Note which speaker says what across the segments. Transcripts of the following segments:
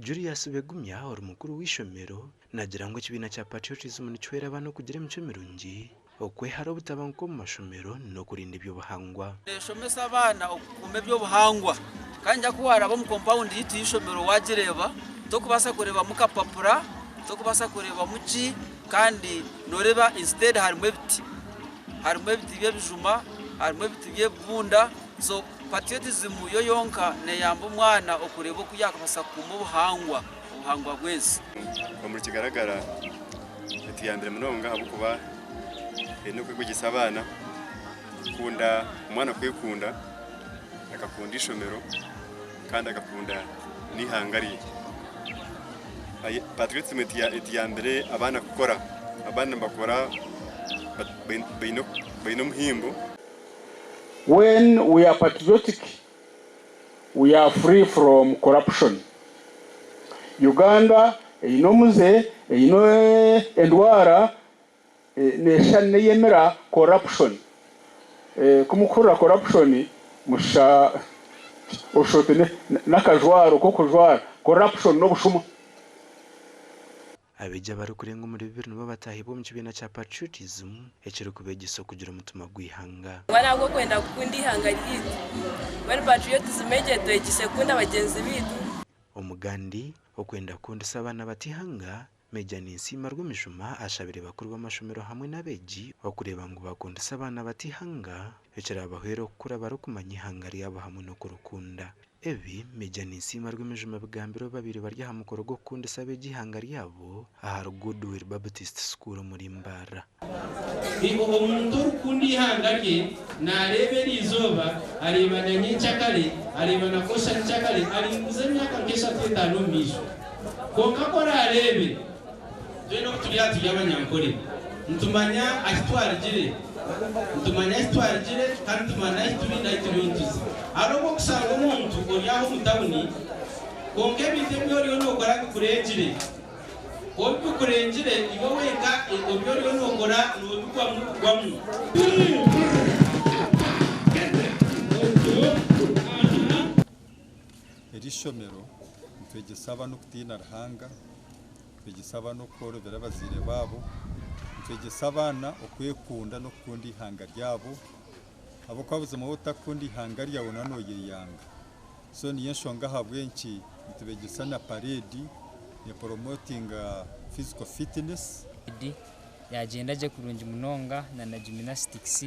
Speaker 1: Julius Begumya uri mukuru w'ishomero nagira ngo kibina cya patriotism nicwera abantu kugira imico mirungi okwe haro butabanko mu mashomero no kurinda ibyo buhangwa
Speaker 2: shomesa abana okume byo buhangwa kanja kuwara bo mu compound yitu y'ishomero wagereba to kubasa kureba mu kapapura to kubasa kureba muci kandi noreba instead harimo ibiti by'ebijuma harimo ibiti by'ebunda so patriotism yo yonka ne yamba umwana okureba ko yakabasa kumu buhangwa bwese
Speaker 3: muri kigaragara itiyambere munonga abukuba no kwigisa abana kunda umwana kwikunda akakunda ishomero kandi akakunda nihangari patriotism itiyambere abana gukora abana bakora baino muhimbo.
Speaker 4: When we are patriotic, we are free from corruption. Uganda, muze, endwara, neshane yemera corruption. Kumukura corruption, musha oshote nakajwaro ko kujwara corruption no bushuma.
Speaker 1: Abijya bari kurenga muri 2000 batahi bo mu kibina cya patriotism ekero kubegiso kugira umutima gwihanga
Speaker 5: wana ngo kwenda kundi hanga yizi bari patriotism eje to egisekunda bagenzi bitu
Speaker 1: umugandi okwenda kundisa abana batihanga meja ninsima rw'imishuma ashabire bakuru b'amashomero hamwe nabeji bakureba ngo bakundisa abana batihanga ekero abahero kura barukumanya ihangari yabo hamwe no kurukunda ebi meja ninsima rw'imijuma bigambiro babiri barya hamukoro go kundisa beji ihangari yabo ahar Goodwill Baptist School muri Mbara
Speaker 6: umuntu rukundi ihangari narebe rizoba areba nyicyakare areba nakosha nyicyakare ari nguze myaka nkesha 5 misho konka kora arebe Jeno kutulia tuyabanyankore ntumanya astwarigire kandi tumana itubinda itubintuzi aroko kusanga umuntu oriyaho mutabuni konke bite byori no gora kurengire obyo kurengire ibo wenga obyo no gora no dukwamu
Speaker 7: erishomero twegesaba no kutina rahanga twegesaba no korobera bazire babo twegesaba na okwekunda no kundi hanga ryabo abo kwabuze mu utakundi hanga ryawo nanoye yanga so niyo nshonga habwenki tubegesa na parade ya promoting physical fitness
Speaker 8: yagenda je kurungi munonga na gymnastics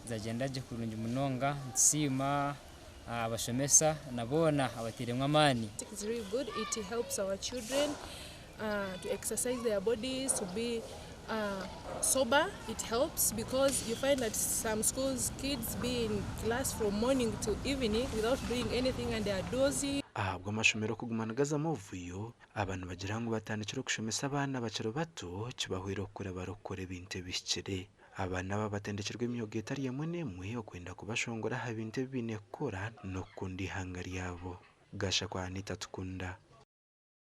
Speaker 8: zagenda je kurungi munonga nsima abashomesa nabona abatiremwa amani.
Speaker 9: It's really good. It helps our children to exercise their bodies, to be sober. It helps because you find that some schools kids be in class from morning to evening without doing anything and they are dozy.
Speaker 1: Ahabwa amashomero kugumanagaza obuvuyo abantu bagira ngo batandikira kushomesa abana bakiro bato kibahwira kure barokore binte bishire abana babatendekirwe imyogo itari yemwe nemwe okwenda kubashongora habinte binekora no kundi hanga ryabo gasha kwa Anita Tukunda.